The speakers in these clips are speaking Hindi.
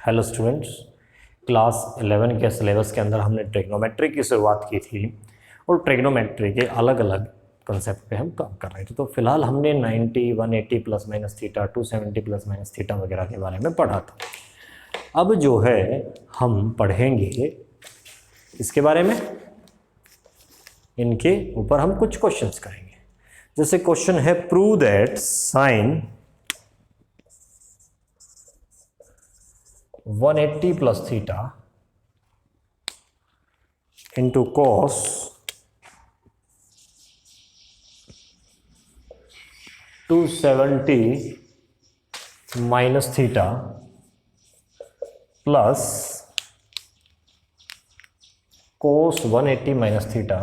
हेलो स्टूडेंट्स, क्लास 11 के सिलेबस के अंदर हमने ट्रिग्नोमेट्री की शुरुआत की थी और ट्रिग्नोमेट्री के अलग अलग कंसेप्ट पे हम काम कर रहे थे। तो फिलहाल हमने 90, 180 plus minus theta, 270 plus minus theta वगैरह के बारे में पढ़ा था। अब जो है हम पढ़ेंगे इसके बारे में, इनके ऊपर हम कुछ क्वेश्चंस करेंगे। जैसे क्वेश्चन है prove that sine 180 plus theta into cos 270 minus theta plus cos 180 minus theta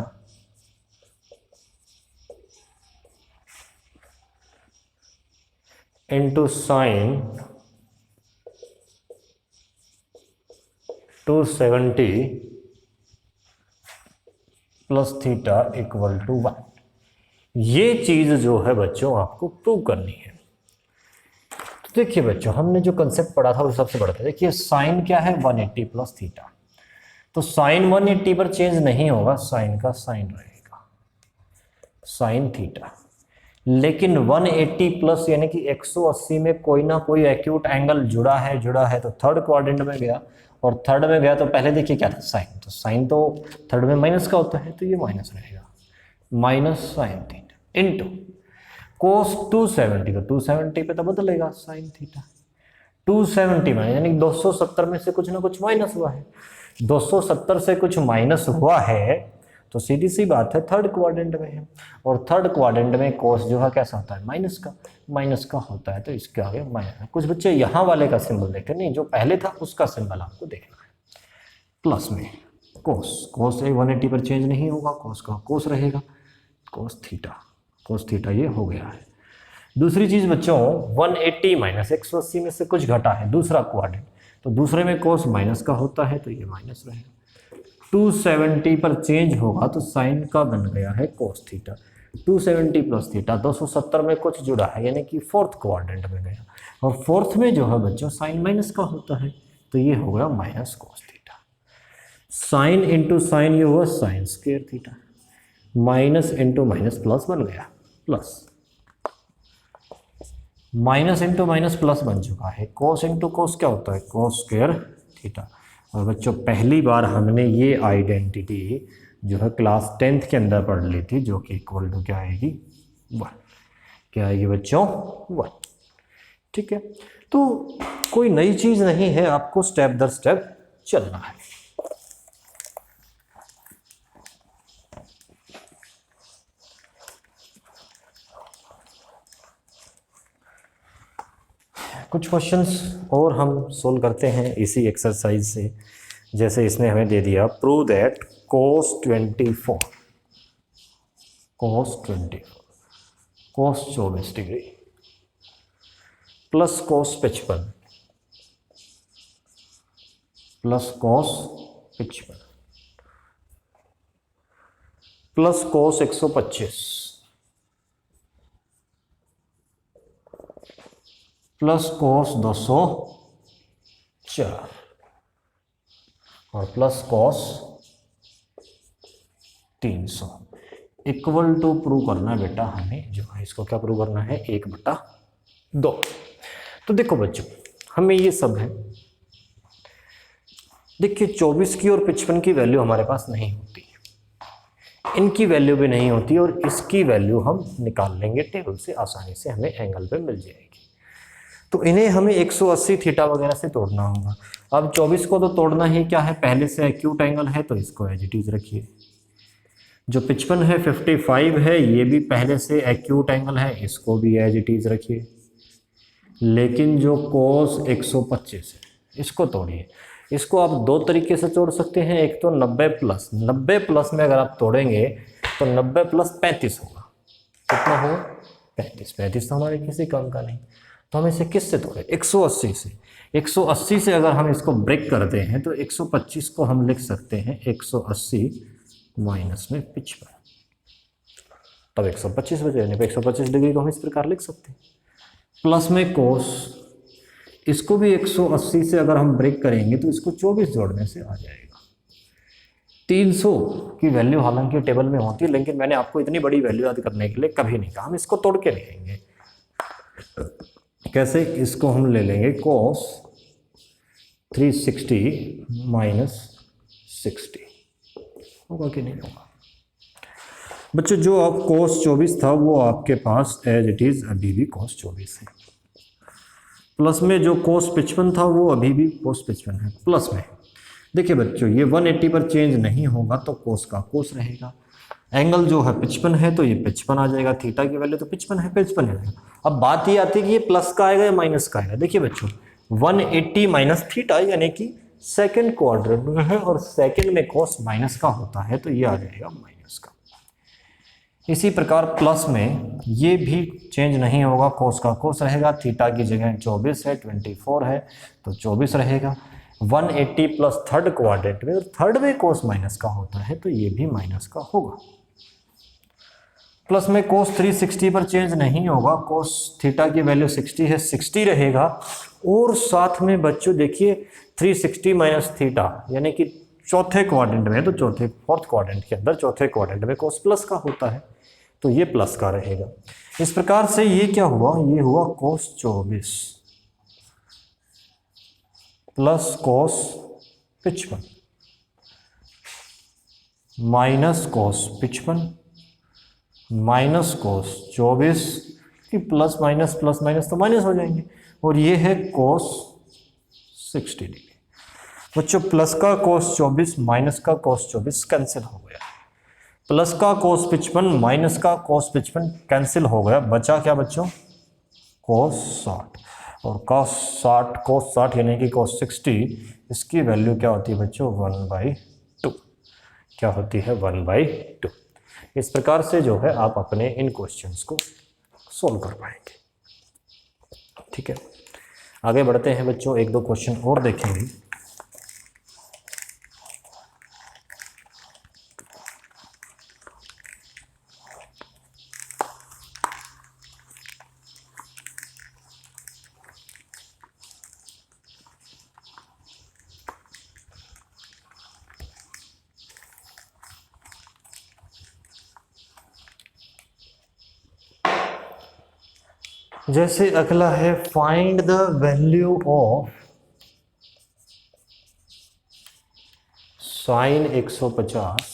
into sine 270 plus theta equal to 1। ये चीज जो है बच्चों आपको प्रूव करनी है। तो देखिए बच्चों, हमने जो कंसेप्ट पढ़ा था वो सबसे बड़ा था। देखिए साइन क्या है, 180 प्लस थीटा। तो साइन 180 पर चेंज नहीं होगा, साइन का साइन रहेगा, साइन थीटा। लेकिन 180 प्लस यानी कि 180 में कोई ना कोई एक्यूट एंगल जुड़ा है तो थर्ड क्वाड्रेंट में गया, और थर्ड में गया तो पहले देखिए क्या था, साइन। तो साइन तो थर्ड में माइनस का होता है, तो ये माइनस रहेगा, minus sine theta into cos 270, तो 270 पे तो बदलेगा साइन थीटा। 270 में यानी 270 में से कुछ ना कुछ माइनस हुआ है, 270 से कुछ माइनस हुआ है तो सीधी सी बात है थर्ड क्वाड्रेंट में है, और थर्ड क्वाड्रेंट में कोस जो है कैसा होता है, माइनस का होता है। तो इसके आगे माइनस। कुछ बच्चे यहाँ वाले का सिंबल देखते नहीं, जो पहले था उसका सिंबल आपको देखना है। प्लस में कोस 180 पर चेंज नहीं होगा, कोस का कोस रहेगा, कोस थीटा ये हो गया है। दूसरी चीज बच्चों, 180 माइनस 180 में से कुछ घटा है, दूसरा क्वाड्रेंट, तो दूसरे में कोस माइनस का होता है तो ये माइनस रहेगा। 270 पर चेंज होगा तो साइन का बन गया है कोस थीटा। 270 प्लस थीटा 270 में कुछ जुड़ा है यानी कि फोर्थ क्वाड्रेंट में गया, और फोर्थ में जो है बच्चों साइन माइनस का होता है तो ये हो गया minus cos theta. Sine into sine ये हुआ sine square theta, minus into minus plus बन गया, plus minus into minus plus बन चुका है। कोस इंटू कोस क्या होता है, कोस स्क्वायर थीटा। और बच्चों पहली बार हमने ये आइडेंटिटी जो है क्लास 10th के अंदर पढ़ ली थी, जो कि इक्वल टू क्या आएगी, 1। क्या आएगी बच्चों, 1। ठीक है, तो कोई नई चीज नहीं है, आपको स्टेप दर स्टेप चलना है। कुछ क्वेश्चंस और हम सोल्व करते हैं इसी एक्सरसाइज से। जैसे इसने हमें दे दिया prove that cos 24 degree plus cos 55 plus cos 55 plus cos 125 plus cos 204 और plus cos 300 equal to prove करना है बेटा हमें, जो है इसको क्या प्रूव करना है, 1/2। तो देखो बच्चों, हमें ये सब है। देखिए 24 की और 55 की वैल्यू हमारे पास नहीं होती, इनकी वैल्यू भी नहीं होती, और इसकी वैल्यू हम निकाल लेंगे टेबल से, आसानी से हमें एंगल पे मिल जाएगी। तो इन्हें हमें 180 थीटा वगैरह से तोड़ना होगा। अब 24 को तो तोड़ना ही क्या है, पहले से एक्यूट एंगल है तो इसको एज इट इज रखिए। जो 55 है 55 है, ये भी पहले से एक्यूट एंगल है, इसको भी एज इट इज रखिए। लेकिन जो कोस 125 है इसको तोड़िए। इसको आप दो तरीके से तोड़ सकते हैं, एक तो 90 प्लस में अगर आप तोड़ेंगे तो 90 प्लस 35 होगा। कितना होगा, 35 तो हमारे किसी काम का नहीं। तो हम इसे किससे तोड़े, 180 से। 180 से अगर हम इसको ब्रेक करते हैं तो 125 को हम लिख सकते हैं 180 माइनस में 55, तब 125 बचे। यानी 125 डिग्री को हम इस प्रकार लिख सकते हैं। प्लस में कोस इसको भी 180 से अगर हम ब्रेक करेंगे तो इसको 24 जोड़ने से आ जाएगा। 300 की वैल्यू हालांकि टेबल में होती है, लेकिन मैंने आपको इतनी बड़ी वैल्यू याद करने के लिए कभी नहीं कहा। हम इसको तोड़ के लिखेंगे। कैसे? इसको हम ले लेंगे cos 360 माइनस 60। होगा कि नहीं होगा बच्चों? जो अब cos 24 था वो आपके पास एज इट इज अभी भी cos 24 है। प्लस में जो cos 55 था वो अभी भी cos 55 है प्लस में। देखिए बच्चों, ये 180 पर चेंज नहीं होगा तो cos का cos रहेगा। एंगल जो है 55 है तो ये 55 आ जाएगा। थीटा की वैल्यू तो 55 है, 55 आ जाएगा। अब बात ये आती है कि ये प्लस का आएगा या माइनस का आएगा। देखिए बच्चों, 180 माइनस थीटा यानी कि सेकंड क्वाड्रेंट में है और सेकंड में cos माइनस का होता है तो ये आ जाएगा माइनस का। इसी प्रकार प्लस में ये भी चेंज नहीं होगा, cos का cos रहेगा। थीटा की जगह 24 है, 24 है तो 24 रहेगा। 180 प्लस थर्ड क्वाड्रेंट में, और थर्ड में cos माइनस का होता है तो ये भी माइनस का होगा। प्लस में cos 360 पर चेंज नहीं होगा, cos थीटा की वैल्यू 60 है, 60 रहेगा। और साथ में बच्चों देखिए 360 माइनस थीटा यानी कि चौथे क्वाड्रेंट में, तो चौथे फोर्थ क्वाड्रेंट के अंदर चौथे क्वाड्रेंट में cos प्लस का होता है तो ये प्लस का रहेगा। इस प्रकार से ये क्या हुआ? ये हुआ cos 24 plus cos 55 minus cos 55 minus cos 24 की प्लस माइनस तो माइनस हो जाएंगे, और ये है cos 60 डिग्री। बच्चों प्लस का cos 24 माइनस का cos 24 कैंसिल हो गया। प्लस का cos 55 माइनस का cos 55 कैंसिल हो गया। बचा क्या बच्चों? cos 60, और cos 60 यानी कि cos 60, इसकी वैल्यू क्या होती है बच्चों? 1/2। क्या होती है? 1/2। इस प्रकार से जो है आप अपने इन क्वेश्चंस को सॉल्व कर पाएंगे। ठीक है, आगे बढ़ते हैं बच्चों, एक दो क्वेश्चन और देखेंगे। जैसे अगला है find the value of sine 150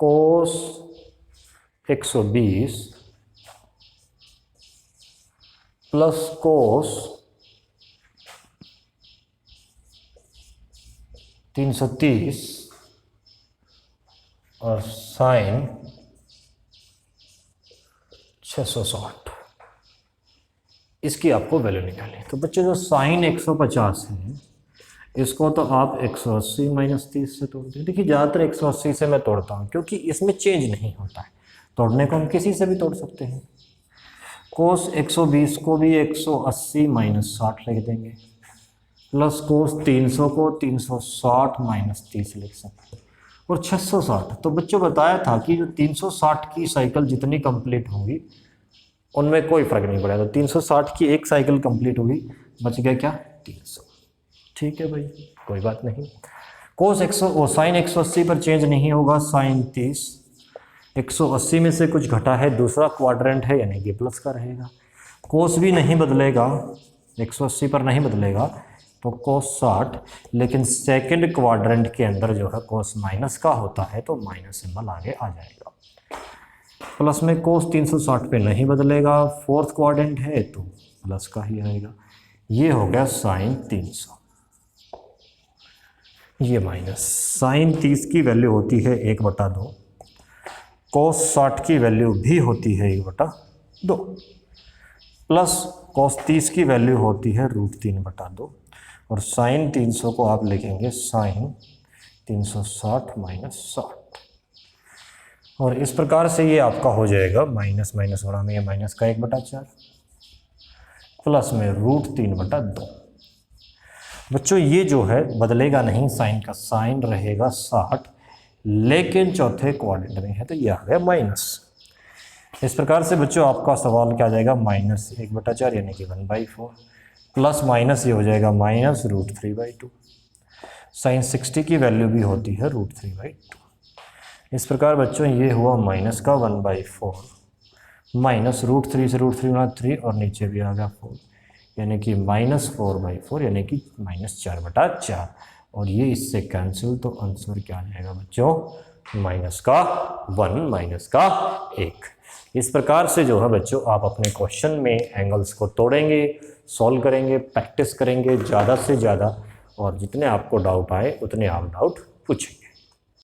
cos 120 plus cos 330 और साइन 660। इसकी आपको वैल्यू निकालनी। तो बच्चे जो साइन 150 है इसको तो आप 180 माइनस 30 से तोड़ दें। देखिए ज़्यादातर 180 से मैं तोड़ता हूँ क्योंकि इसमें चेंज नहीं होता है। तोड़ने को हम किसी से भी तोड़ सकते हैं। कोस 120 को भी 180 माइनस 60 लिख देंगे, प्लस कोस 300 को 360 माइनस 30 लिख सकते हैं, और 660। तो बच्चों बताया था कि जो 360 की साइकिल जितनी कंप्लीट होंगी उनमें कोई फर्क नहीं पड़ेगा। तो 360 की एक साइकिल कंप्लीट होगी, बच गया क्या? 300। ठीक है भाई, कोई बात नहीं। कोस साइन 180 पर चेंज नहीं होगा, साइन 30 180 में से कुछ घटा है, दूसरा क्वाड्रेंट है यानी कि प्लस का रहेगा। कोस भी नहीं बदलेगा, 180 पर नहीं बदलेगा तो कोस 60, लेकिन सेकंड क्वाड्रेंट के अंदर जो है कोस माइनस का होता है तो माइनस सिंबल आगे आ जाएगा। प्लस में कोस 360 पे नहीं बदलेगा, फोर्थ क्वाड्रेंट है तो प्लस का ही आएगा। ये हो गया साइन 300, ये माइनस। साइन 30 की वैल्यू होती है 1/2, कोस 60 की वैल्यू भी होती है 1/2, प्लस कोस 30 की वैल्यू होती है √3/2, और साइन 300 को आप लिखेंगे साइन 360 माइनस 60। और इस प्रकार से ये आपका हो जाएगा माइनस माइनस गुणा में ये माइनस का 1/4 प्लस में √3/2। बच्चों ये जो है बदलेगा नहीं, साइन का साइन रहेगा 60, लेकिन चौथे क्वाड्रेंट में है तो ये आ गया माइनस। इस प्रकार से बच्चों आपका सवाल क्या आ जाएगा, -1/4 यानी कि 1/4 प्लस माइनस ये हो जाएगा -√3/2। साइन 60 की वैल्यू भी होती है √3/2। इस प्रकार बच्चों ये हुआ माइनस का 1/4 माइनस √3 से √3 गुना 3 और नीचे भी आ गया 4 यानी कि -4/4 यानी कि -4/4 और ये इससे कैंसिल, तो आंसर क्या आ जाएगा बच्चों, -1 इस प्रकार से जो है बच्चों आप अपने क्वेश्चन में एंगल्स को तोड़ेंगे, सॉल्व करेंगे, प्रैक्टिस करेंगे ज़्यादा से ज़्यादा और जितने आपको डाउट आए उतने आप डाउट पूछेंगे।